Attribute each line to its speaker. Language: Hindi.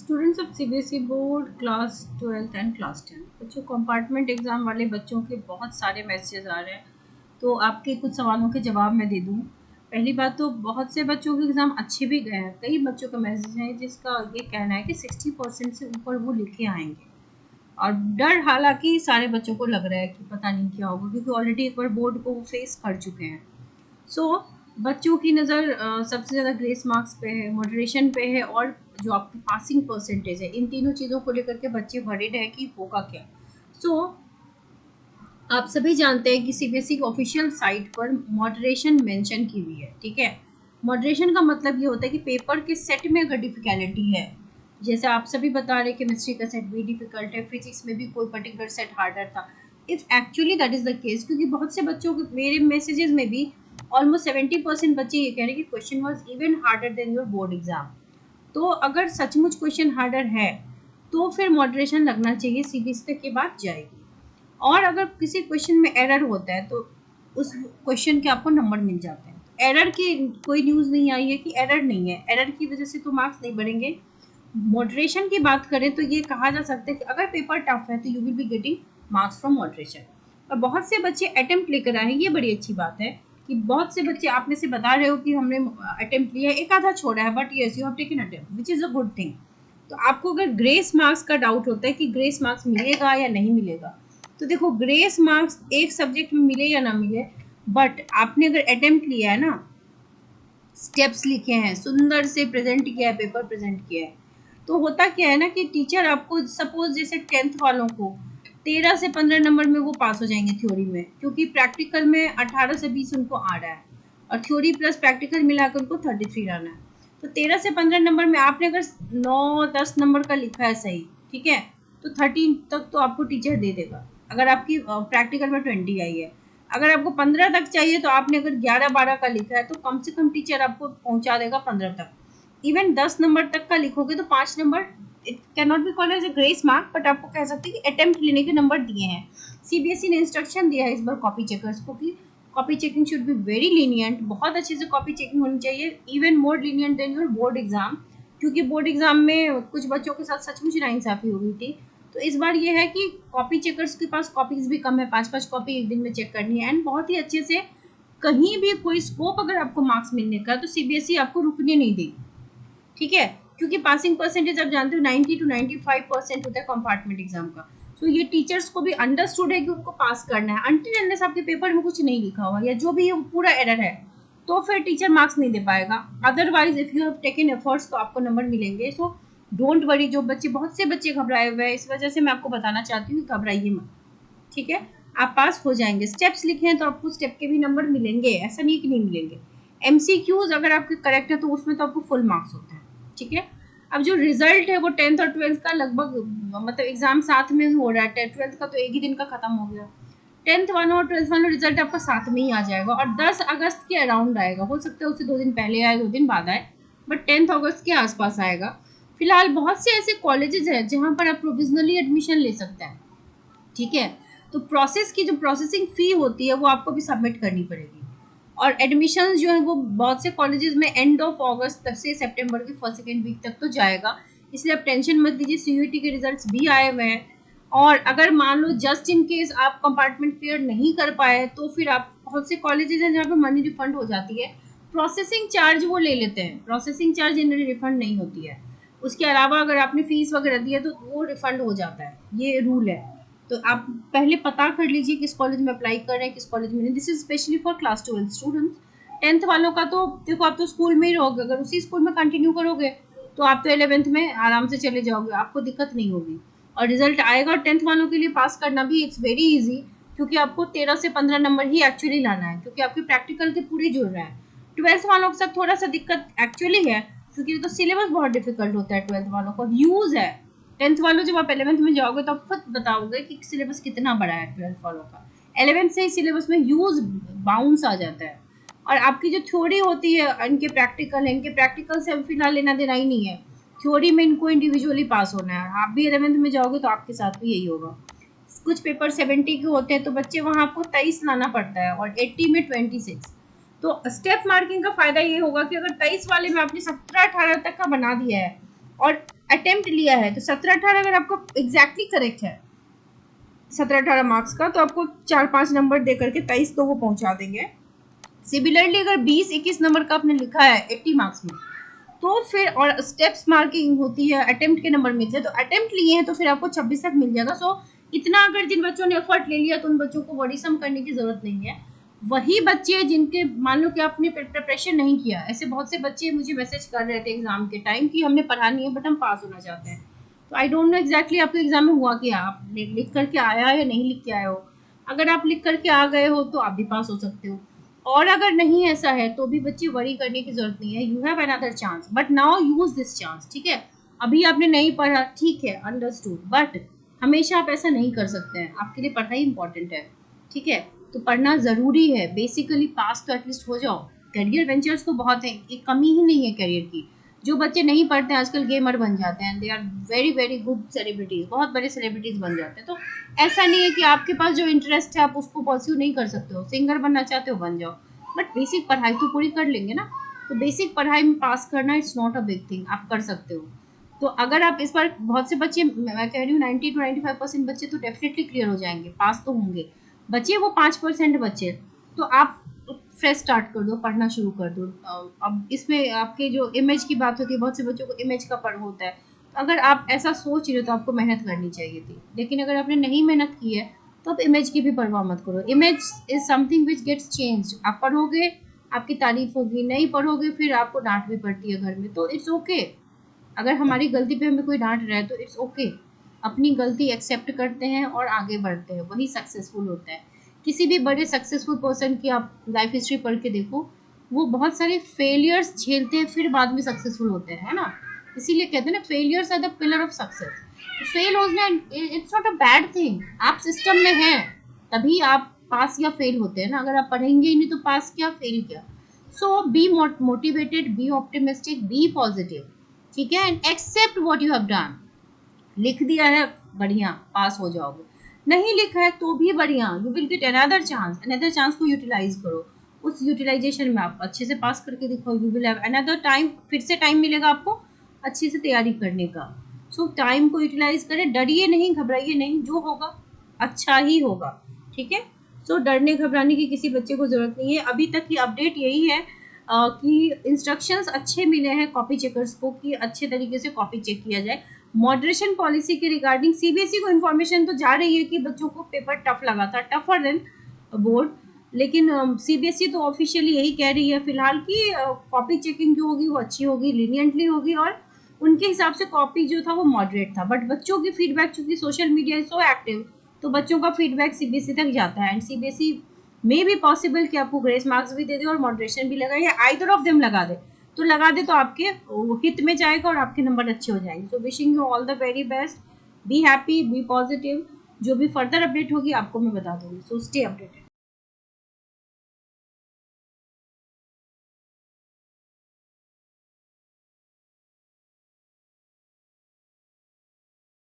Speaker 1: Students of CBSE board class 12th and class 10 बच्चों, कंपार्टमेंट एग्ज़ाम वाले बच्चों के बहुत सारे मैसेजेस आ रहे हैं, तो आपके कुछ सवालों के जवाब मैं दे दूँ। पहली बात तो बहुत से बच्चों के एग्ज़ाम अच्छे भी गए हैं। कई बच्चों का मैसेज है जिसका ये कहना है कि 60% से ऊपर वो लिखे आएंगे, और डर हालांकि सारे बच्चों को लग रहा है कि पता नहीं क्या होगा, क्योंकि ऑलरेडी एक बार बोर्ड को वो फेस कर चुके हैं। सो बच्चों की नज़र सबसे ज़्यादा ग्रेस मार्क्स पे है, मॉडरेशन पे है, और जो आपकी पासिंग परसेंटेज है। इन तीनों चीज़ों को लेकर के बच्चे वरीड है कि होगा क्या। सो आप सभी जानते हैं कि सीबीएसई की ऑफिशियल साइट पर मॉडरेशन मेंशन की हुई है। ठीक है, मॉडरेशन का मतलब ये होता है कि पेपर के सेट में अगर डिफिकल्टी है, जैसे आप सभी बता रहे हैं केमिस्ट्री का सेट भी डिफिकल्ट है, फिजिक्स में भी कोई पर्टिकुलर सेट हार्डर था। If actually that is the case, क्योंकि बहुत से बच्चों के मेरे मैसेजेस में भी ऑलमोस्ट 70% बच्चे ये कह रहे हैं कि question was even harder than your board exam. तो अगर सचमुच क्वेश्चन हार्डर है तो फिर मॉडरेशन लगना चाहिए, सीबीएसई तक की बात जाएगी। और अगर किसी क्वेश्चन में एरर होता है तो उस क्वेश्चन के आपको नंबर मिल जाते हैं। एरर की कोई न्यूज़ नहीं आई है कि एरर नहीं है, एरर की वजह से तो मार्क्स नहीं बढ़ेंगे। मॉडरेशन की बात करें तो ये कहा जा सकता है कि अगर पेपर टफ है तो you will be getting marks from moderation. और बहुत से बच्चे अटेम्प्ट लेकर आए हैं, ये बड़ी अच्छी बात है कि बहुत से बच्चे आप में से बता रहे हो कि हमने अटेम्प्ट लिया, एक आधा छोड़ा है, but yes you have taken attempt which is a good thing. तो आपको अगर ग्रेस मार्क्स का डाउट होता है कि ग्रेस मार्क्स मिलेगा या नहीं मिलेगा, तो देखो ग्रेस मार्क्स एक सब्जेक्ट में मिले या ना मिले, बट आपने अगर अटेम्प्ट लिया है ना, स्टेप्स लिखे हैं, सुंदर से प्रेजेंट किया है, पेपर प्रेजेंट किया है, तो होता क्या है ना कि टीचर आपको सपोज जैसे 10th वालों को 13 से 15 नंबर में वो पास हो जाएंगे थ्योरी में, क्योंकि प्रैक्टिकल में 18 से 20 उनको आ रहा है, और थ्योरी प्लस प्रैक्टिकल मिलाकर उनको 33 आना है। तो 13 से 15 नंबर में आपने अगर 9-10 नंबर का लिखा है सही, ठीक है, तो 13 तक तो आपको टीचर दे देगा अगर आपकी प्रैक्टिकल में 20 आई है। अगर आपको 15 तक चाहिए तो आपने अगर 11-12 का लिखा है तो कम से कम टीचर आपको पहुंचा देगा 15 तक। इवन 10 नंबर तक का लिखोगे तो 5 number, it can not be called as a grace mark, but आपको कह सकते हैं कि अटेम्प्ट लेने के नंबर दिए हैं। सीबीएसई ने इंस्ट्रक्शन दिया है इस बार कॉपी चेकर्स को कि copy checking should be very lenient, बहुत अच्छे से कॉपी चेकिंग होनी चाहिए, even more lenient than your board exam, क्योंकि बोर्ड एग्जाम में कुछ बच्चों के साथ सचमुच नाइंसाफी हो गई थी। तो इस बार ये है कि कॉपी चेकर्स के पास कॉपीज भी कम है, 5-5 कॉपी एक दिन में चेक करनी है, एंड बहुत ही अच्छे से कहीं भी कोई स्कोप अगर आपको मार्क्स मिलने का तो सीबीएसई आपको रुकने नहीं देगी। ठीक है, क्योंकि पासिंग परसेंटेज आप जानते हो 90 to 95% होता है कंपार्टमेंट एग्जाम का। तो ये टीचर्स को भी अंडरस्टूड है कि उनको पास करना है, अनटिल अनलेस आपके पेपर में कुछ नहीं लिखा हुआ या जो भी पूरा एरर है तो फिर टीचर मार्क्स नहीं दे पाएगा। Otherwise if you have taken efforts तो आपको नंबर मिलेंगे। सो डोंट वरी, जो बच्चे, बहुत से बच्चे घबराए हुए हैं, इस वजह से मैं आपको बताना चाहती हूँ घबराइए मत। ठीक है, आप पास हो जाएंगे। स्टेप्स लिखे हैं तो आपको स्टेप के भी नंबर मिलेंगे, ऐसा नहीं कि नहीं मिलेंगे। एमसीक्यूज अगर आपके करेक्ट है तो उसमें तो आपको फुल मार्क्स होते हैं। ठीक है, अब जो रिजल्ट है वो 10th और 12th का लगभग, मतलब एग्जाम साथ में हो रहा है, 12th का तो एक ही दिन का खत्म हो गया, 10th वाला और 12th वाला रिजल्ट आपका साथ में ही आ जाएगा, और 10 अगस्त के अराउंड आएगा। हो सकता है उससे 2 दिन पहले आए, 2 दिन बाद आए, बट 10th अगस्त के आसपास आएगा। फिलहाल बहुत से ऐसे कॉलेजेस हैं जहाँ पर आप प्रोविजनली एडमिशन ले सकते हैं। ठीक है, तो प्रोसेस की जो प्रोसेसिंग फ़ी होती है वो आपको भी सबमिट करनी पड़ेगी। और एडमिशन जो है वो बहुत से कॉलेजेस में एंड ऑफ अगस्त तक से सितंबर के फर्स्ट सेकेंड वीक तक तो जाएगा, इसलिए आप टेंशन मत लीजिए। सीयूईटी के रिजल्ट्स भी आए हुए हैं, और अगर मान लो जस्ट इन केस आप कंपार्टमेंट क्लियर नहीं कर पाए तो फिर आप, बहुत से कॉलेजेस हैं जहाँ पे मनी रिफंड हो जाती है, प्रोसेसिंग चार्ज वो ले लेते हैं, प्रोसेसिंग चार्ज जनरली रिफंड नहीं होती है। उसके अलावा अगर आपने फीस वगैरह दी है तो वो रिफंड हो जाता है, ये रूल है। तो आप पहले पता कर लीजिए किस कॉलेज में अप्लाई कर रहे हैं, किस कॉलेज में नहीं। This is specially for class 12 students. 10th वालों का तो देखो, आप तो स्कूल में ही रहोगे, अगर उसी स्कूल में कंटिन्यू करोगे तो आप तो 11th में आराम से चले जाओगे, आपको दिक्कत नहीं होगी। और रिजल्ट आएगा, और 10th वालों के लिए पास करना भी इट्स वेरी ईजी, क्योंकि आपको 13 से 15 नंबर ही एक्चुअली लाना है, क्योंकि आपके प्रैक्टिकल के पूरे जुड़ रहे हैं। 12th वालों के साथ थोड़ा सा दिक्कत एक्चुअली है, क्योंकि तो सिलेबस बहुत डिफिकल्ट होता है 12th वालों को, ह्यूज है। 10th वालों जब आप 11th में जाओगे तो आप खुद बताओगे कि सिलेबस कितना बड़ा है 12th वालों का। 11th से ही सिलेबस में ह्यूज बाउंस आ जाता है। और आपकी जो थ्योरी होती है, इनके प्रैक्टिकल है, इनके प्रैक्टिकल से फिलहाल लेना देना ही नहीं है, थ्योरी में इनको इंडिविजुअली पास होना है। आप भी 11th में जाओगे तो आपके साथ भी यही होगा। कुछ पेपर 70 के होते हैं तो बच्चे वहाँ आपको 23 लाना पड़ता है, और 80 में 26। तो स्टेप मार्किंग का फायदा ये होगा कि अगर 23 वाले में आपने 17-18 तक का बना दिया है और अटेम्प्ट लिया है, तो 17-18 अगर आपको एग्जैक्टली करेक्ट है 17-18 मार्क्स का, तो आपको 4-5 नंबर दे करके 23 तो वो पहुंचा देंगे। सिमिलरली अगर 20-21 नंबर का आपने लिखा है 80 मार्क्स में, तो फिर और स्टेप्स मार्किंग होती है, अटेम्प्ट के नंबर मिलते हैं, तो अटेम्प्ट लिए हैं तो फिर आपको 26 तक मिल जाएगा। सो इतना अगर जिन बच्चों ने एफर्ट ले लिया तो उन बच्चों को बड़ी सम करने की जरूरत नहीं है। वही बच्चे जिनके मान लो कि आपने प्रिपरेशन नहीं किया, ऐसे बहुत से बच्चे मुझे मैसेज कर रहे थे एग्जाम के टाइम कि हमने पढ़ा नहीं है बट हम पास होना चाहते हैं। तो आई डोंट नो एग्जैक्टली आपके एग्जाम में हुआ क्या, आप लिख करके आया या नहीं लिख के आए हो। अगर आप लिख करके आ गए हो तो आप भी पास हो सकते हो, और अगर नहीं ऐसा है तो भी बच्चे वरी करने की जरूरत नहीं है। You have another chance, but now use this chance, ठीक है। अभी आपने नहीं पढ़ा, ठीक है, अंडरस्टूड, बट हमेशा आप ऐसा नहीं कर सकते हैं, आपके लिए पढ़ाई इंपॉर्टेंट है, ठीक है। तो पढ़ना ज़रूरी है, बेसिकली पास तो एटलीस्ट हो जाओ। करियर वेंचर्स तो बहुत है, एक कमी ही नहीं है करियर की। जो बच्चे नहीं पढ़ते हैं आजकल गेमर बन जाते हैं, they are very very good celebrities, बहुत बड़े सेलिब्रिटीज बन जाते हैं। तो ऐसा नहीं है कि आपके पास जो इंटरेस्ट है आप उसको परस्यू नहीं कर सकते हो, सिंगर बनना चाहते हो बन जाओ, बट बेसिक पढ़ाई तो पूरी कर लेंगे ना। तो बेसिक पढ़ाई में पास करना it's not a big thing, आप कर सकते हो। तो अगर आप इस बार बहुत से बच्चे, मैं कह रही हूँ 90 to 95% बच्चे तो डेफिनेटली क्लियर हो जाएंगे, पास तो होंगे। बचे वो 5% बच्चे, तो आप फ्रेश स्टार्ट कर दो, पढ़ना शुरू कर दो। अब इसमें आपके जो इमेज की बात होती है, बहुत से बच्चों को इमेज का पढ़ होता है, तो अगर आप ऐसा सोच रहे हो तो आपको मेहनत करनी चाहिए थी। लेकिन अगर आपने नहीं मेहनत की है तो आप इमेज की भी परवाह मत करो। Image is something which gets change. आप पढ़ोगे, आपकी तारीफ होगी, नहीं पढ़ोगे फिर आपको डांट भी पड़ती है घर में, तो इट्स ओके। अगर हमारी गलती पे हमें कोई डांट रहा है तो इट्स ओके, अपनी गलती एक्सेप्ट करते हैं और आगे बढ़ते हैं, वही सक्सेसफुल होता है। किसी भी बड़े सक्सेसफुल पर्सन की आप लाइफ हिस्ट्री पढ़ के देखो, वो बहुत सारे फेलियर्स झेलते हैं फिर बाद में सक्सेसफुल होते हैं, है ना। इसीलिए कहते हैं ना, failures are the pillar of success. Fail होना it's not a bad thing, आप सिस्टम में हैं तभी आप पास या फेल होते हैं ना। अगर आप पढ़ेंगे ही नहीं तो पास क्या फेल क्या। So be motivated, be optimistic, be positive, ठीक है, and accept what you have done. लिख दिया है, बढ़िया, पास हो जाओगे। नहीं लिखा है तो भी बढ़िया, you will get another chance. Another chance को यूटिलाइज करो, उस यूटिलाइजेशन में आप अच्छे से पास करके दिखाओ, you will have another time, फिर से टाइम मिलेगा आपको अच्छे से तैयारी करने का। सो टाइम को यूटिलाइज करें, डरिए नहीं, घबराइए नहीं, जो होगा अच्छा ही होगा, ठीक है। सो डरने घबराने की किसी बच्चे को जरूरत नहीं है। अभी तक की अपडेट यही है कि इंस्ट्रक्शंस अच्छे मिले हैं कॉपी चेकर्स को कि अच्छे तरीके से कॉपी चेक किया जाए। मॉडरेशन पॉलिसी के रिगार्डिंग सीबीएसई को इन्फॉर्मेशन तो जा रही है कि बच्चों को पेपर टफ लगा था, टफर देन बोर्ड, लेकिन सीबीएसई तो ऑफिशियली यही कह रही है फिलहाल कि कॉपी चेकिंग जो होगी वो अच्छी होगी, लीनियंटली होगी, और उनके हिसाब से कॉपी जो था वो मॉडरेट था। बट बच्चों की फीडबैक, चूंकि social media is so active, तो बच्चों का फीडबैक सीबीएसई तक जाता है, and CBSE may be possible कि आपको ग्रेस मार्क्स भी दे दे और मॉडरेशन भी लगाए, या आइदर ऑफ देम लगा दे। तो लगा दे तो आपके हित में जाएगा और आपके नंबर अच्छे हो जाएंगे। So wishing you all the very best, be happy, be positive. जो भी फर्दर अपडेट होगी आपको मैं बता दूंगी, सो स्टे अपडेटेड।